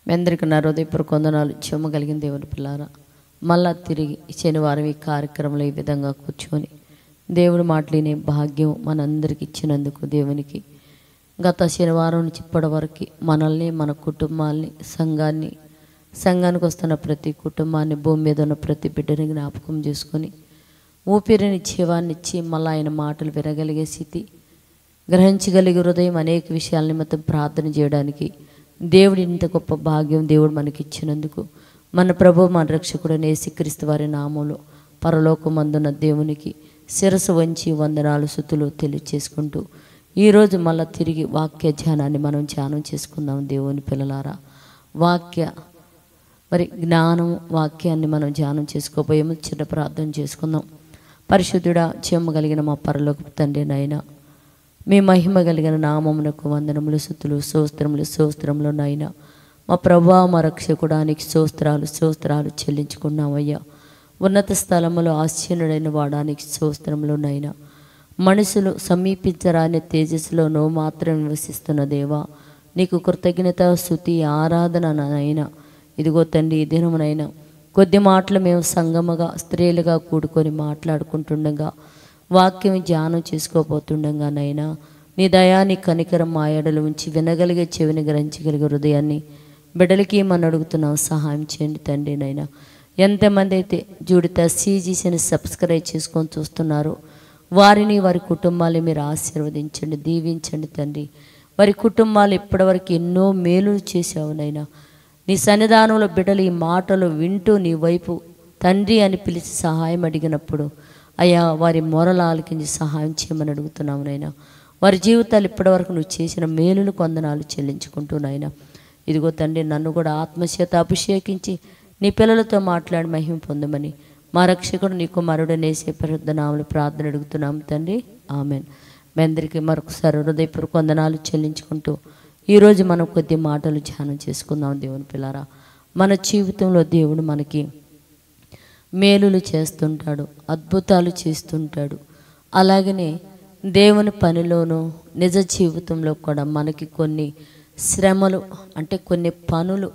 మీ అందరికీ నా హృదయపూర్వక వందనాలు. కలిగిన దేవుని పిల్లారా, మళ్ళా తిరిగి శనివారం ఈ కార్యక్రమంలో ఈ విధంగా కూర్చొని దేవుడు మాట్లాడినే భాగ్యం మనందరికి ఇచ్చినందుకు దేవునికి గత శనివారం నుంచి ఇప్పటి వరకు మనల్ని, మన కుటుంబాల్ని, సంఘానికి వస్తున్న ప్రతి కుటుంబాన్ని, భూమి మీద ఉన్న ప్రతి బిడ్డని జ్ఞాపకం చేసుకొని ఊపిరిని, జీవాన్నిచ్చి మళ్ళీ ఆయన మాటలు వినగలిగే స్థితి, గ్రహించగలిగే హృదయం, అనేక విషయాల నిమిత్తం ప్రార్థన చేయడానికి దేవుడు ఇంత గొప్ప భాగ్యం దేవుడు మనకి ఇచ్చినందుకు మన ప్రభు, మన రక్షకుడు యేసుక్రీస్తు వారి నామములో పరలోకమందున్న దేవునికి శిరస్సు వంచి వందనాలు, స్తుతులు తెలియచేసుకుంటూ ఈరోజు మళ్ళీ తిరిగి వాక్య ధ్యానాన్ని మనం ధ్యానం చేసుకుందాం. దేవుని పిల్లలారా, జ్ఞానం వాక్యాన్ని మనం ధ్యానం చేసుకోబోయే ముందు చిన్న ప్రార్థన చేసుకుందాం. పరిశుద్ధుడా, కలిగిన మా పరలోకపు తండ్రి నాయన, మీ మహిమ కలిగిన నామమునకు వందనములు, స్తుతులు, స్తోత్రములు నాయన. మా ప్రభువా, మా రక్షకుడానికి స్తోత్రాలు చెల్లించుకున్నామయ్యా. ఉన్నత స్థలములో ఆశీనుడైన వాడానికి స్తోత్రములు నాయన. మనుషులు సమీపించరాని తేజస్సులో మాత్రం నివసిస్తున్న దేవా, నీకు కృతజ్ఞత, స్తుతి, ఆరాధన నాయన. ఇదిగో తండ్రి, ఈ దినమునైనా కొద్ది మాటలు మేము సంగముగా, స్త్రీలుగా కూడుకొని మాట్లాడుకుంటుండగా, వాక్యం ధ్యానం చేసుకోబోతుండగా నైనా నీ దయాన్ని, కనికరం మా ఎడలు ఉంచి వినగలిగే చెవిని, గ్రహించగలిగే హృదయాన్ని బిడ్డలకి మనం అడుగుతున్నాం. సహాయం చేయండి తండ్రి నైనా. ఎంతమంది అయితే జూడిత CGCని సబ్స్క్రైబ్ చేసుకొని చూస్తున్నారో వారిని, వారి కుటుంబాలని మీరు ఆశీర్వదించండి, దీవించండి తండ్రి. వారి కుటుంబాలు ఇప్పటివరకు ఎన్నో మేలులు చేసావునైనా. నీ సన్నిధానంలో బిడ్డలు ఈ మాటలు వింటూ నీ వైపు తండ్రి అని పిలిచి సహాయం అడిగినప్పుడు అయ్యా, వారి మొరలు ఆలకించి సహాయం చేయమని అడుగుతున్నాము నైనా. వారి జీవితాలు ఇప్పటివరకు నువ్వు చేసిన మేలులు వందనాలు చెల్లించుకుంటూ నాయన. ఇదిగో తండ్రి, నన్ను కూడా ఆత్మచేత అభిషేకించి నీ పిల్లలతో మాట్లాడి మహిమ పొందమని మా రక్షకుడు నీ కుమారుడు యేసు పరిశుద్ధ నామములో ప్రార్థన అడుగుతున్నాము తండ్రి, ఆమెన్. మీ అందరికీ మరొకసారి హృదయపూర్వక వందనాలు చెల్లించుకుంటూ ఈరోజు మనం కొద్ది మాటలు ధ్యానం చేసుకుందాం. దేవుని పిల్లారా, మన జీవితంలో దేవుడు మనకి మేలులు చేస్తుంటాడు, అద్భుతాలు చేస్తుంటాడు. అలాగనే దేవుని పనిలోనూ నిజ జీవితంలో కూడా మనకి కొన్ని శ్రమలు, అంటే కొన్ని పనులు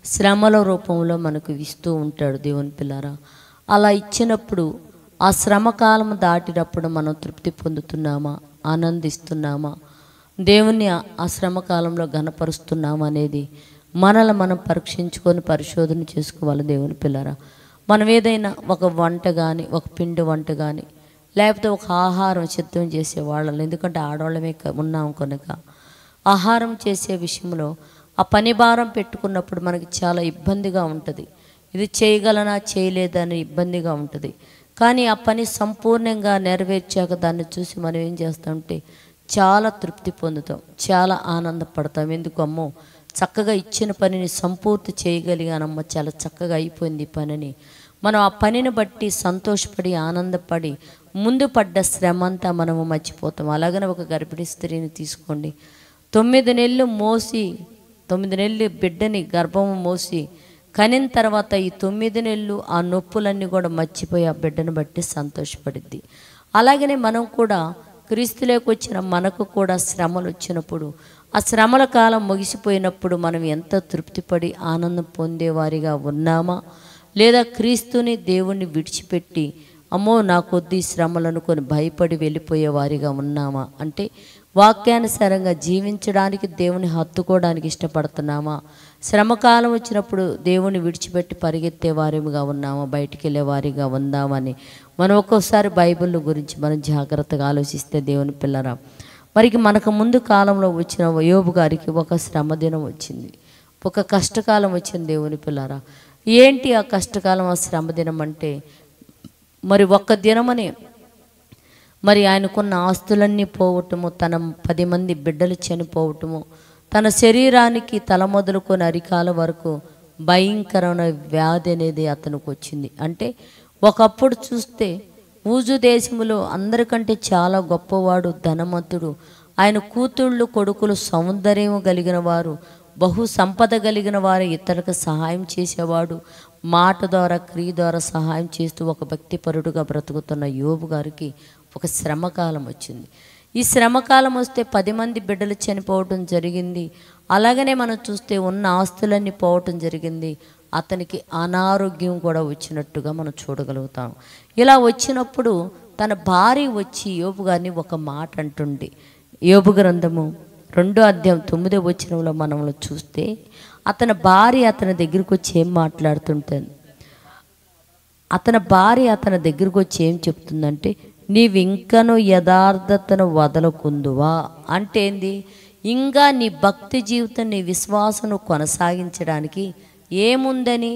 శ్రమల రూపంలో మనకు ఇస్తూ ఉంటాడు దేవుని పిల్లారా. అలా ఇచ్చినప్పుడు ఆ శ్రమకాలం దాటినప్పుడు మనం తృప్తి పొందుతున్నామా, ఆనందిస్తున్నామా, దేవుణ్ణి ఆ శ్రమకాలంలో ఘనపరుస్తున్నామా అనేది మనల్ని మనం పరీక్షించుకొని పరిశోధన చేసుకోవాలి. దేవుని పిల్లారా, మనం ఏదైనా ఒక వంట కానీ, ఒక పిండి వంట కానీ, లేకపోతే ఒక ఆహారం సిద్ధం చేసేవాళ్ళం, ఎందుకంటే ఆడవాళ్ళమే ఉన్నాం కనుక ఆహారం చేసే విషయంలో ఆ పని భారం పెట్టుకున్నప్పుడు మనకి చాలా ఇబ్బందిగా ఉంటుంది. ఇది చేయగలనా, చేయలేదని ఇబ్బందిగా ఉంటుంది. కానీ ఆ పని సంపూర్ణంగా నెరవేర్చాక దాన్ని చూసి మనం ఏం చేస్తామంటే చాలా తృప్తి పొందుతాం, చాలా ఆనందపడతాం. ఎందుకు, అమ్మో చక్కగా ఇచ్చిన పనిని సంపూర్తి చేయగలిగానమ్మ, చాలా చక్కగా అయిపోయింది ఈ పనిని. మనం ఆ పనిని బట్టి సంతోషపడి, ఆనందపడి ముందు పడ్డ శ్రమ అంతా మనము మర్చిపోతాం. అలాగనే ఒక గర్భిణీ స్త్రీని తీసుకోండి. 9 నెలలు మోసి, 9 నెలలు బిడ్డని గర్భము మోసి కనిన తర్వాత ఈ 9 నెలలు ఆ నొప్పులన్నీ కూడా మర్చిపోయి ఆ బిడ్డను బట్టి సంతోషపడిద్ది. అలాగనే మనం కూడా క్రీస్తులోకి వచ్చిన మనకు కూడా శ్రమలు వచ్చినప్పుడు, ఆ శ్రమల కాలం ముగిసిపోయినప్పుడు మనం ఎంత తృప్తిపడి ఆనందం పొందేవారిగా ఉన్నామా, లేదా క్రీస్తుని, దేవుణ్ణి విడిచిపెట్టి అమ్మో నా కొద్ది శ్రమలు అనుకొని భయపడి వెళ్ళిపోయేవారిగా ఉన్నామా? అంటే వాక్యానుసారంగా జీవించడానికి, దేవుని హత్తుకోవడానికి ఇష్టపడుతున్నామా? శ్రమకాలం వచ్చినప్పుడు దేవుని విడిచిపెట్టి పరిగెత్తే వారిగా ఉన్నామా, బయటికి వెళ్ళే వారిగా ఉందామని మనం ఒక్కోసారి బైబిల్ గురించి మనం జాగ్రత్తగా ఆలోచిస్తే దేవుని పిల్లరా, మనకు ముందు కాలంలో వచ్చిన యోబు గారికి ఒక శ్రమ దినం వచ్చింది, ఒక కష్టకాలం వచ్చింది. దేవుని పిల్లరా, ఏంటి ఆ కష్టకాలం, ఆ శ్రమ దినం అంటే ఒక్క దినమని ఆయనకున్న ఆస్తులన్నీ పోవటము, తన 10 మంది బిడ్డలు చనిపోవటము, తన శరీరానికి తల మొదలుకొని అరికాల వరకు భయంకరమైన వ్యాధి అనేది అతనికి వచ్చింది. అంటే ఒకప్పుడు చూస్తే ఊజు దేశంలో అందరికంటే చాలా గొప్పవాడు, ధనవంతుడు, ఆయన కూతుళ్ళు, కొడుకులు సౌందర్యం కలిగిన వారు, బహు సంపద కలిగిన వారు, ఇతరులకు సహాయం చేసేవాడు, మాట ద్వారా, క్రియ ద్వారా సహాయం చేస్తూ ఒక భక్తిపరుడుగా బ్రతుకుతున్న యోబు గారికి ఒక శ్రమకాలం వచ్చింది. ఈ శ్రమకాలం వస్తే 10 మంది బిడ్డలు చనిపోవడం జరిగింది. అలాగనే మనం చూస్తే ఉన్న ఆస్తులన్నీ పోవటం జరిగింది. అతనికి అనారోగ్యం కూడా వచ్చినట్టుగా మనం చూడగలుగుతాం. ఇలా వచ్చినప్పుడు తన భార్య వచ్చి యోబు గారిని ఒక మాట అంటుంది. యోబు గ్రంథము 2:9 మనం చూస్తే అతని భార్య అతని దగ్గరికి వచ్చి ఏం మాట్లాడుతుంటుంది. అతని భార్య అతని దగ్గరికి వచ్చి ఏం చెప్తుందంటే, నీవు ఇంకను యథార్థతను వదలకుందువా అంటే ఏంది, ఇంకా నీ భక్తి జీవితం నీ విశ్వాసం కొనసాగించడానికి ఏముందని,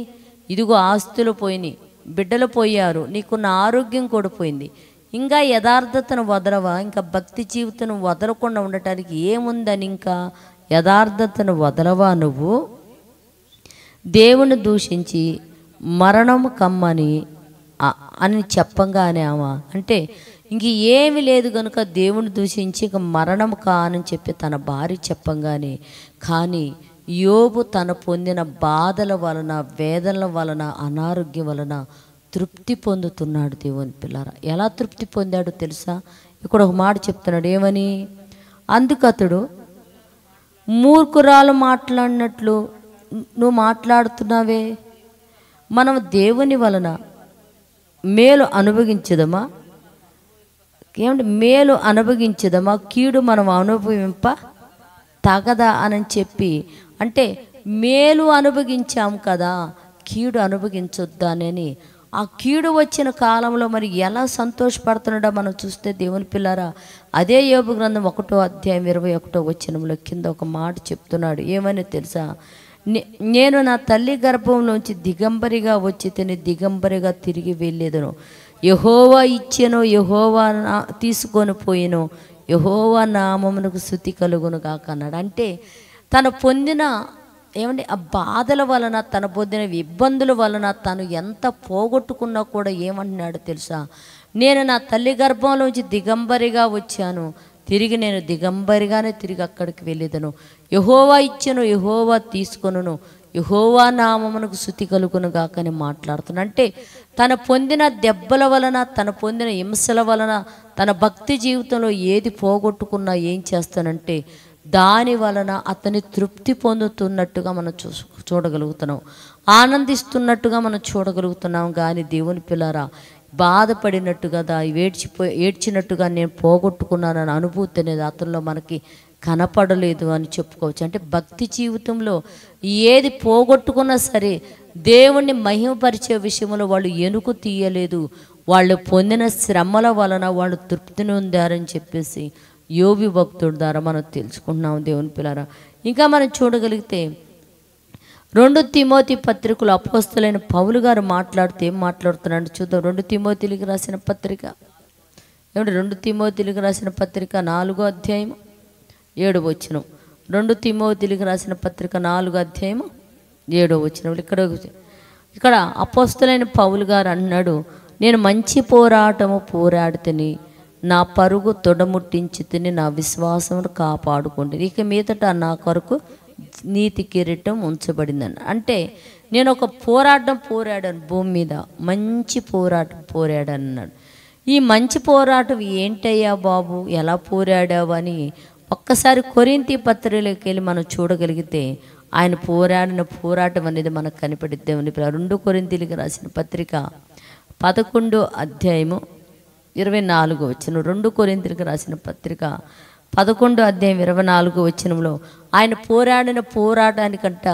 ఇదిగో ఆస్తులు పోయినాయి, బిడ్డలు పోయారు, నీకున్న ఆరోగ్యం కూడా పోయింది, ఇంకా యథార్థతను వదలవా, ఇంకా భక్తి జీవితం వదలకుండా ఉండటానికి ఏముందని, ఇంకా యథార్థతను వదలవా నువ్వు, దేవుని దూషించి మరణము కమ్మని అని చెప్పంగానే అంటే ఇంక ఏమి లేదు కనుక దేవుని దూషించి ఇక మరణం కానని చెప్పి తన భార్య చెప్పంగానే, కానీ యోబు తన పొందిన బాధల వలన, వేదనల వలన, అనారోగ్యం వలన తృప్తి పొందుతున్నాడు. దేవుని పిల్లారా, ఎలా తృప్తి పొందాడో తెలుసా? ఇక్కడ ఒక మాట చెప్తున్నాడు. ఏమని? అందుకతడు మూర్ఖురాలు మాట్లాడినట్లు నువ్వు మాట్లాడుతున్నావే, మనం దేవుని వలన మేలు అనుభవించదమా, ఏమంటే మేలు అనుభవించదమా, కీడు మనం అనుభవింప తగదా అని చెప్పి, అంటే మేలు అనుభవించాము కదా, కీడు అనుభవించొద్దానని ఆ కీడు వచ్చిన కాలంలో మరి ఎలా సంతోషపడుతున్నాడో మనం చూస్తే దేవుని పిల్లారా, అదే యోబు గ్రంథం 1:21 కింద ఒక మాట చెప్తున్నాడు. ఏమని తెలుసా? నేను నా తల్లి గర్భంలోంచి దిగంబరిగా వచ్చి దిగంబరిగా తిరిగి వెళ్ళేదను, యెహోవా ఇచ్చెను, యెహోవా తీసుకొని పోయిను, యెహోవా నామమునకు స్తుతి కలుగును గాక అన్నాడు. అంటే తను పొందిన ఏమంటే ఆ బాధల వలన, తన పొందిన ఇబ్బందుల వలన తను ఎంత పోగొట్టుకున్నా కూడా ఏమంటున్నాడు తెలుసా? నేను నా తల్లి గర్భంలోంచి దిగంబరిగా వచ్చాను, తిరిగి నేను దిగంబరిగానే తిరిగి అక్కడికి వెళ్ళేదను, యెహోవా ఇచ్చెను, యెహోవా తీసుకొనును, యెహోవా నామమునకు స్తుతి కలుగును గాక అని మాట్లాడుతున్నా. అంటే తన పొందిన దెబ్బల వలన, తన పొందిన హింసల వలన, తన భక్తి జీవితంలో ఏది పోగొట్టుకున్నా ఏం చేస్తానంటే దాని వలన అతని తృప్తి పొందుతున్నట్టుగా మనం చూడగలుగుతున్నాం, ఆనందిస్తున్నట్టుగా మనం చూడగలుగుతున్నాం. కానీ దేవుని పిల్లారా, బాధపడినట్టుగా ఏడ్చినట్టుగా నేను పోగొట్టుకున్నానని అనుభూతి అనేది అతనిలో మనకి కనపడలేదు అని చెప్పుకోవచ్చు. అంటే భక్తి జీవితంలో ఏది పోగొట్టుకున్నా సరే దేవుణ్ణి మహిమపరిచే విషయంలో వాళ్ళు ఎనుకు తీయలేదు. వాళ్ళు పొందిన శ్రమల వలన వాళ్ళు తృప్తిని పొందారని చెప్పేసి యోబు భక్తుడి ద్వారా మనం తెలుసుకుంటున్నాం. దేవుని పిల్లారా, ఇంకా మనం చూడగలిగితే 2 తిమోతి పత్రికలు అపోస్తలుడైన పౌలు గారు మాట్లాడుతూ ఏం మాట్లాడుతున్నాడు చూద్దాం. 2 తిమోతిలకు రాసిన పత్రిక, ఏమంటే 2 తిమోతిలకు రాసిన పత్రిక 4:7. 2 తిమోతిలకు రాసిన పత్రిక 4:7. ఇక్కడ అపోస్తలుడైన పౌలు గారు అన్నాడు, నేను మంచి పోరాటము పోరాడితిని, నా పరుగు తొడముట్టించి తిని, నా విశ్వాసమును కాపాడుకోండి, ఇక మీదట నా కొరకు నీతి కిరీటం ఉంచబడిందని. అంటే నేను ఒక పోరాడాను భూమి మీద, మంచి పోరాటం పోరాడాను అన్నాడు. ఈ మంచి పోరాటం ఏంటయ్యా బాబు, ఎలా పోరాడావు అని ఒక్కసారి కొరింథీ పత్రికలోకి వెళ్ళి మనం చూడగలిగితే ఆయన పోరాడిన పోరాటం అనేది మనకు కనిపడిద్దే. 2 కొరింథీలకు రాసిన పత్రిక 11:24. 2 కొరింథీలకు రాసిన పత్రిక 11:24 ఆయన పోరాడిన పోరాటానికంట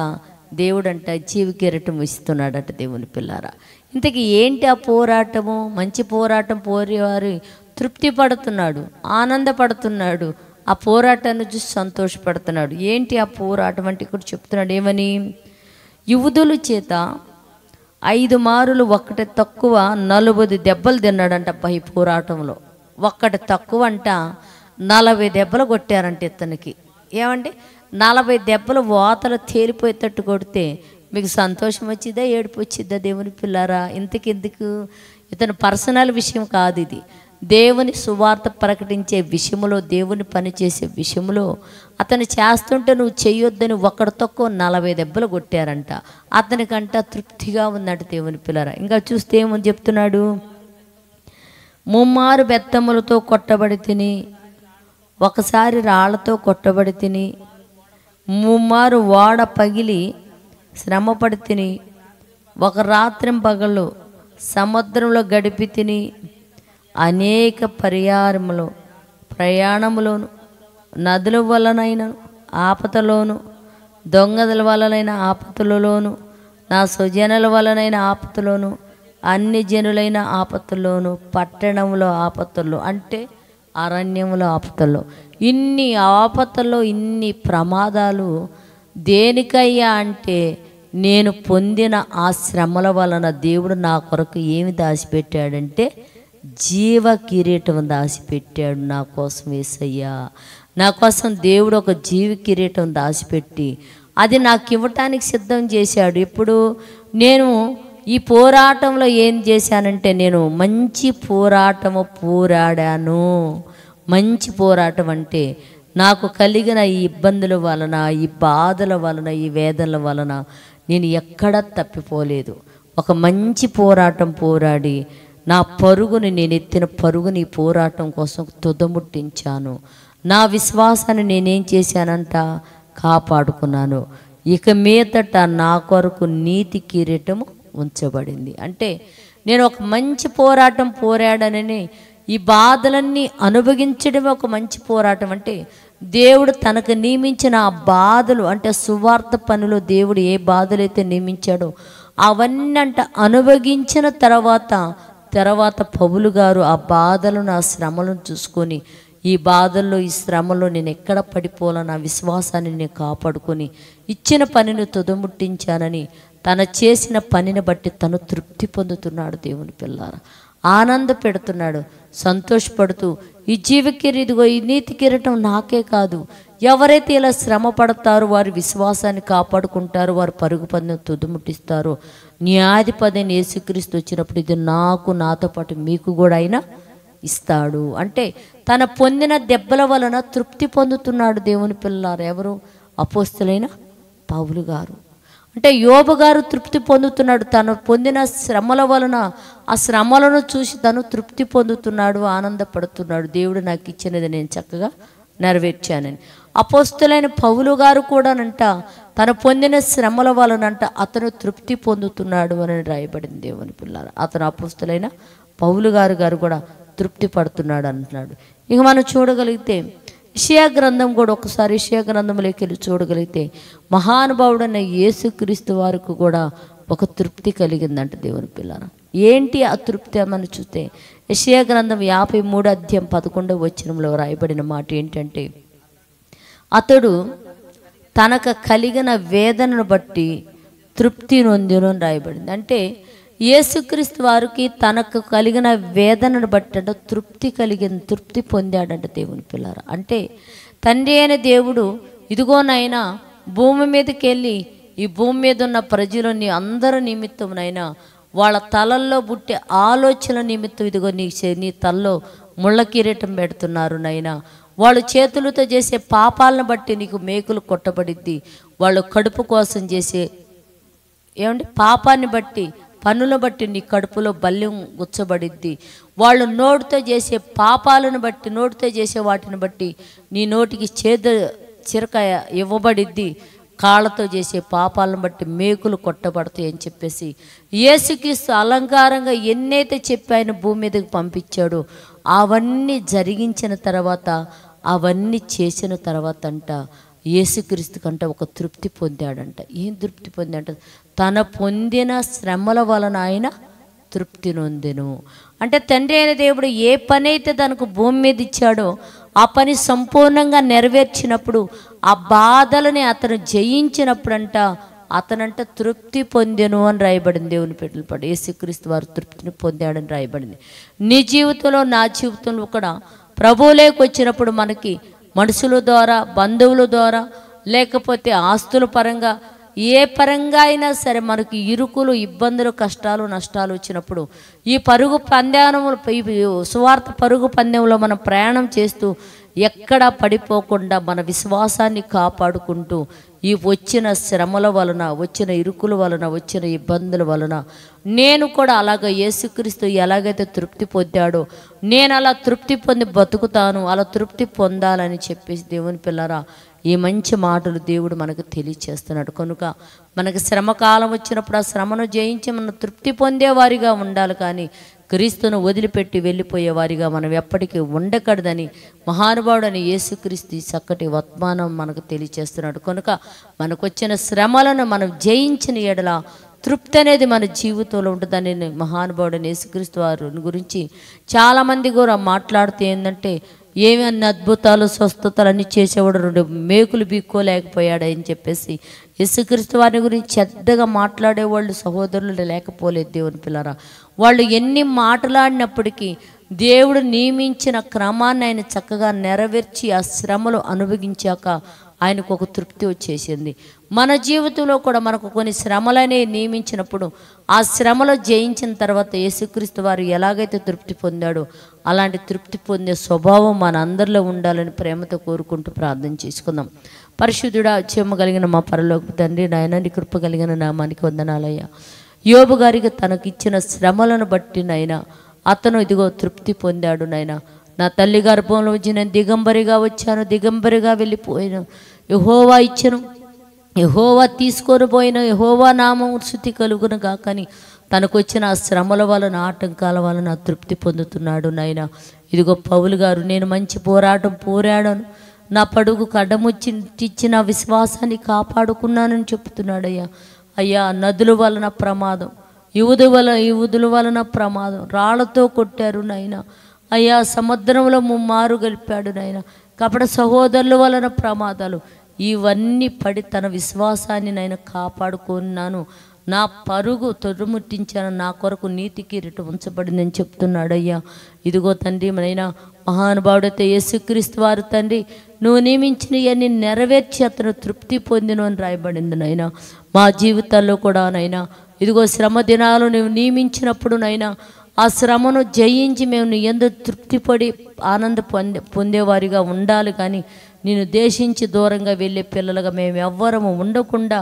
దేవుడంట జీవ కిరీటం ఇస్తున్నాడట. దేవుని పిల్లారా, ఇంతకీ ఏంటి ఆ పోరాటము? మంచి పోరాటం పోరేవారు తృప్తి పడుతున్నాడు, ఆనందపడుతున్నాడు, ఆ పోరాటాన్ని చూసి సంతోషపడుతున్నాడు. ఏంటి ఆ పోరాటం అంటే ఇక్కడ చెప్తున్నాడు. ఏమని? యూదుల చేత 5 మారులు ఒక్కటి తక్కువ 40 దెబ్బలు తిన్నాడంట. ఈ పోరాటంలో ఒక్కటి తక్కువ అంట 40 దెబ్బలు కొట్టారంట ఇతనికి. ఏమండి, 40 దెబ్బలు వాతలు తేలిపోయేటట్టు కొడితే మీకు సంతోషం వచ్చిద్దా, ఏడుపు వచ్చిద్దా? దేవుని పిల్లారా, ఇంతకెందుకు? ఇతను పర్సనల్ విషయం కాదు ఇది. దేవుని సువార్త ప్రకటించే విషయంలో, దేవుని పని చేసే విషయంలో అతను చేస్తుంటే నువ్వు చెయ్యొద్దని ఒక్కడి తక్కువ 40 దెబ్బలు కొట్టారంట. అతనికంట తృప్తిగా ఉందంట. దేవుని పిల్లరా, ఇంకా చూస్తే ఏమని చెప్తున్నాడు? 3 మారు బెత్తములతో కొట్టబడి తిని, ఒకసారి రాళ్లతో కొట్టబడి తిని, ముమ్మారు వాడ పగిలి శ్రమపడి తిని, ఒక రాత్రి పగళ్ళు సముద్రంలో గడిపి తిని, అనేక ప్రయాణములోను నదుల వలనైన ఆపదలోను, దొంగల వలనైన ఆపదలలోను, నా స్వజనుల వలనైన ఆపదలోను, అన్ని జనులైన ఆపదల్లోను, పట్టణంలో ఆపదల్లో అంటే అరణ్యంలో ఆపదల్లో, ఇన్ని ఆపదల్లో ఇన్ని ప్రమాదాలు దేనికయ్యా అంటే నేను పొందిన ఆ శ్రమల వలన దేవుడు నా కొరకు ఏమి దాచిపెట్టాడంటే జీవ కిరీటం దాచిపెట్టాడు నా కోసం. యేసయ్యా నా కోసం దేవుడు ఒక జీవ కిరీటం దాచిపెట్టి అది నాకు ఇవ్వటానికి సిద్ధం చేశాడు. ఇప్పుడు నేను ఈ పోరాటంలో ఏం చేశానంటే నేను మంచి పోరాటము పోరాడాను. మంచి పోరాటం అంటే నాకు కలిగిన ఈ ఇబ్బందుల వలన, ఈ బాధల వలన, ఈ వేదనల వలన నేను ఎక్కడా తప్పిపోలేదు. ఒక మంచి పోరాటం పోరాడి నా పరుగుని, నేను ఎత్తిన పరుగుని ఈ పోరాటం కోసం తుదముట్టించాను. నా విశ్వాసాన్ని నేనేం చేశానంట కాపాడుకున్నాను. ఇక మీదట నా కొరకు నీతి కిరీటము ఉంచబడింది. అంటే నేను ఒక మంచి పోరాటం పోరాడనని, ఈ బాధలన్నీ అనుభవించడమే ఒక మంచి పోరాటం. అంటే దేవుడు తనకు నియమించిన ఆ బాధలు, అంటే సువార్త పనిలో దేవుడు ఏ బాధలైతే నియమించాడో అవన్నీ అంట అనుభవించిన తర్వాత పౌలు గారు ఆ బాధలను, ఆ శ్రమలను చూసుకొని, ఈ బాధల్లో ఈ శ్రమలో నేను ఎక్కడ పడిపోలా, నా విశ్వాసాన్ని నేను కాపాడుకొని ఇచ్చిన పనిని తుదముట్టించానని తన చేసిన పనిని బట్టి తను తృప్తి పొందుతున్నాడు. దేవుని పిల్లారా, ఆనంద పెడుతున్నాడు, సంతోషపడుతూ ఈ ఇదిగో ఈ నీతి కిరీటం నాకే కాదు, ఎవరైతే ఇలా శ్రమ పడతారో వారి విశ్వాసాన్ని కాపాడుకుంటారో, వారు పరుగు పందెం తుదముట్టిస్తారో, న్యాయాధిపతి యేసుక్రీస్తు వచ్చినప్పుడు ఇది నాకు, నాతో పాటు మీకు కూడా అయినా ఇస్తాడు. అంటే తన పొందిన దెబ్బల వలన తృప్తి పొందుతున్నాడు. దేవుని పిల్లారు ఎవరు? అపోస్తలులైన పౌలు గారు. అంటే యోబు గారు తృప్తి పొందుతున్నాడు. తను పొందిన శ్రమల వలన ఆ శ్రమలను చూసి తను తృప్తి పొందుతున్నాడు, ఆనందపడుతున్నాడు. దేవుడు నాకు ఇచ్చినది నేను చక్కగా నెరవేర్చానని. అపోస్తలులైన పౌలు గారు కూడానంట తను పొందిన శ్రమల వలనంట అతను తృప్తి పొందుతున్నాడు అని రాయబడింది. దేవుని పిల్లారు, అతను అపోస్తలులైన పౌలు గారు కూడా తృప్తి పడుతున్నాడు అంటున్నాడు. ఇక మనం చూడగలిగితే యెషయా గ్రంథం కూడా, ఒకసారి యెషయా గ్రంథంలోకి వెళ్ళి చూడగలిగితే మహానుభావుడైన యేసుక్రీస్తు వారికి కూడా ఒక తృప్తి కలిగిందంట. దేవుని పిల్లారా, ఏంటి ఆ తృప్తి అని చూస్తే యెషయా గ్రంథం 53 అధ్యాయం 11వ వచనంలో రాయబడిన మాట ఏంటంటే, అతడు తనకు కలిగిన వేదనను బట్టి తృప్తి నొందిను అని రాయబడింది. అంటే యేసుక్రీస్తు వారికి తనకు కలిగిన వేదనను బట్టి తృప్తి పొందాడంట. దేవుని పిల్లారా, అంటే తండ్రి అయిన దేవుడు ఇదిగోనైనా భూమి మీదకి వెళ్ళి ఈ భూమి మీద ఉన్న ప్రజలని అందరి నిమిత్తమునైనా వాళ్ళ తలల్లో పుట్టే ఆలోచన నిమిత్తం ఇదిగో నీ తలలో ముళ్ళ కిరీటం పెడుతున్నారు నైనా, వాళ్ళు చేతులతో చేసే పాపాలను బట్టి నీకు మేకులు కొట్టబడిద్ది, వాళ్ళు కడుపు కోసం చేసే పాపాన్ని బట్టి పన్నులను బట్టి నీ కడుపులో బల్యం గుచ్చబడిద్ది, వాళ్ళు నోటితో చేసే పాపాలను బట్టి, నోటితో చేసే వాటిని బట్టి నీ నోటికి చిరక ఇవ్వబడిద్ది, కాళ్ళతో చేసే పాపాలను బట్టి మేకులు కొట్టబడతాయి అని చెప్పేసి యేసుక్రీస్తు అలంకారంగా ఎన్నైతే చెప్పి ఆయన భూమి మీదకి పంపించాడో అవన్నీ జరిగించిన తర్వాత, అవన్నీ చేసిన తర్వాత అంట యేసుక్రీస్తు కంట ఒక తృప్తి పొందాడంట. ఏం తృప్తి పొందాడంట? తన పొందిన శ్రమల వలన ఆయన తృప్తి నొందెను. అంటే తండ్రి అయిన దేవుడు ఏ పని అయితే తనకు భూమి మీద ఇచ్చాడో ఆ పని సంపూర్ణంగా నెరవేర్చినప్పుడు, ఆ బాధలని అతను జయించినప్పుడంట అతనంట తృప్తి పొందెను అని రాయబడింది. దేవుని బిడ్డలు పడి యేసుక్రీస్తు వారు తృప్తిని పొందాడని రాయబడింది. నీ జీవితంలో, నా జీవితంలో కూడా ప్రభువులోకి వచ్చినప్పుడు మనకి మనుషుల ద్వారా, బంధువుల ద్వారా, లేకపోతే ఆస్తుల పరంగా, ఏ పరంగా అయినా సరే మనకి ఇరుకులు, ఇబ్బందులు, కష్టాలు, నష్టాలు వచ్చినప్పుడు ఈ పరుగు పందెంలో, సువార్త పరుగు పందెంలో మనం ప్రయాణం చేస్తూ ఎక్కడా పడిపోకుండా మన విశ్వాసాన్ని కాపాడుకుంటూ ఈ వచ్చిన శ్రమల వలన, వచ్చిన ఇరుకుల వలన, వచ్చిన ఇబ్బందుల వలన నేను కూడా అలాగ యేసుక్రీస్తు ఎలాగైతే తృప్తి పొందాడో నేను అలా తృప్తి పొంది బతుకుతాను, అలా తృప్తి పొందాలని చెప్పేసి దేవుని పిల్లరా ఈ మంచి మాటలు దేవుడు మనకు తెలియచేస్తున్నాడు. కనుక మనకు శ్రమకాలం వచ్చినప్పుడు ఆ శ్రమను జయించి మనం తృప్తి పొందేవారిగా ఉండాలి, కానీ క్రీస్తును వదిలిపెట్టి వెళ్ళిపోయేవారిగా మనం ఎప్పటికీ ఉండకూడదని మహానుభావుడని యేసుక్రీస్తు చక్కటి వర్తమానం మనకు తెలియచేస్తున్నాడు. కనుక మనకు వచ్చిన శ్రమలను మనం జయించిన ఎడల తృప్తి అనేది మన జీవితంలో ఉంటుందని మహానుభావుడని యేసుక్రీస్తు వారి గురించి చాలామంది కూడా మాట్లాడుతూ ఏంటంటే, ఏమి అన్ని అద్భుతాలు స్వస్థతలు అన్నీ చేసేవాడు, 2 మేకులు బీక్కోలేకపోయాడు అని చెప్పేసి యేసుక్రీస్తు వారిని గురించి చెడ్డగా మాట్లాడేవాళ్ళు సహోదరులు లేకపోలేదు. దేవుని పిల్లరా, వాళ్ళు ఎన్ని మాట్లాడినప్పటికీ దేవుడు నియమించిన క్రమాన్ని ఆయన చక్కగా నెరవేర్చి ఆ శ్రమలు అనుభవించాక ఆయనకు ఒక తృప్తి వచ్చేసింది. మన జీవితంలో కూడా మనకు కొన్ని శ్రమలనే నియమించినప్పుడు ఆ శ్రమలో జయించిన తర్వాత యేసుక్రీస్తు వారు ఎలాగైతే తృప్తి పొందాడో అలాంటి తృప్తి పొందే స్వభావం మన అందరిలో ఉండాలని ప్రేమతో కోరుకుంటూ ప్రార్థన చేసుకుందాం. పరిశుద్ధుడా, చెమ్మగలిగిన మా పరలోకపు తండ్రి, నాయన నీ కృప కలిగిన నామానికి వందనాలయ్యా. యోబు గారికి తనకిచ్చిన శ్రమలను బట్టి నైనా అతను ఇదిగో తృప్తి పొందాడు. నైనా నా తల్లి గర్భంలో వచ్చి నేను దిగంబరిగా వచ్చాను, దిగంబరిగా వెళ్ళిపోయాను, యెహోవా ఇచ్చను, యెహోవా తీసుకొని పోయిన, యెహోవా నామం శృతి కలుగును కాకని తనకు వచ్చిన ఆ శ్రమల వలన ఆటంకాల వలన తృప్తి పొందుతున్నాడు. నాయన ఇదిగో పౌలు గారు, నేను మంచి పోరాటం పోరాడాను, నా పడుగుకు అడ్డముచ్చిన విశ్వాసాన్ని కాపాడుకున్నానని చెప్తున్నాడయ్యా. అయ్యా, నదుల వలన ప్రమాదం, యువదుల వలన ప్రమాదం, రాళ్లతో కొట్టారు నాయన. అయ్యా, సముద్రంలో ముమ్మారు గలిపాడు నాయన. కపట సహోదరుల వలన ప్రమాదాలు, ఇవన్నీ పడి తన విశ్వాసాన్ని నేను కాపాడుకున్నాను, నా పరుగు తొడుముట్టించాను, నా కొరకు నీతి కిరీటం ఉంచబడిందని చెప్తున్నాడయ్యా. ఇదిగో తండ్రి, నైనా మహానుభావుడైతే యేసుక్రీస్తు వారు తండ్రి నువ్వు నియమించిన ఇవన్నీ నెరవేర్చి అతను తృప్తి పొందిను అని రాయబడింది. నైనా మా జీవితాల్లో కూడా నైనా ఇదిగో శ్రమ దినాలు నువ్వు నియమించినప్పుడు నైనా ఆ శ్రమను జయించి మేము నీ యందు తృప్తిపడి ఆనంద పొందేవారిగా ఉండాలి, కానీ నేను దేశించి దూరంగా వెళ్ళే పిల్లలుగా మేము ఎవ్వరము ఉండకుండా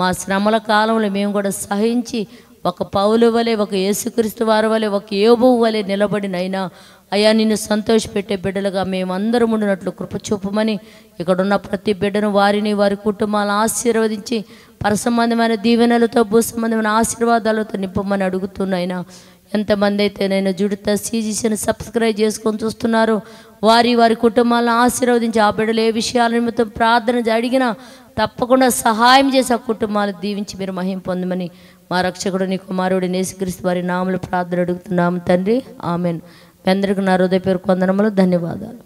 మా శ్రమల కాలంలో మేము కూడా సహించి ఒక పౌలు వలె, ఒక యేసుక్రీస్తు వారి వలె, ఒక యోబువు వలె నిలబడినైనా అయ్యా నిన్ను సంతోషపెట్టే బిడ్డలుగా మేమందరం ఉండినట్లు కృప చూపమని ఇక్కడున్న ప్రతి బిడ్డను, వారిని, వారి కుటుంబాలను ఆశీర్వదించి పరసంబంధమైన దీవెనలతో, భూసంబంధమైన ఆశీర్వాదాలతో నింపమని అడుగుతున్నాయినా. ఎంతమంది అయితే నేను జుడిత సీజీసీని సబ్స్క్రైబ్ చేసుకొని చూస్తున్నారో వారి కుటుంబాలను ఆశీర్వదించి ఆ బిడ్డలు ఏ విషయాల నిమిత్తం ప్రార్థన అడిగినా తప్పకుండా సహాయం చేసి ఆ కుటుంబాలు దీవించి మీరు మహిమ పొందమని మా రక్షకుడు నీ కుమారుడు యేసుక్రీస్తు వారి నామములో ప్రార్థన అడుగుతున్నాము తండ్రి, ఆమెన్. మీ అందరికీ నా హృదయపూర్వక వందనములు, ధన్యవాదాలు.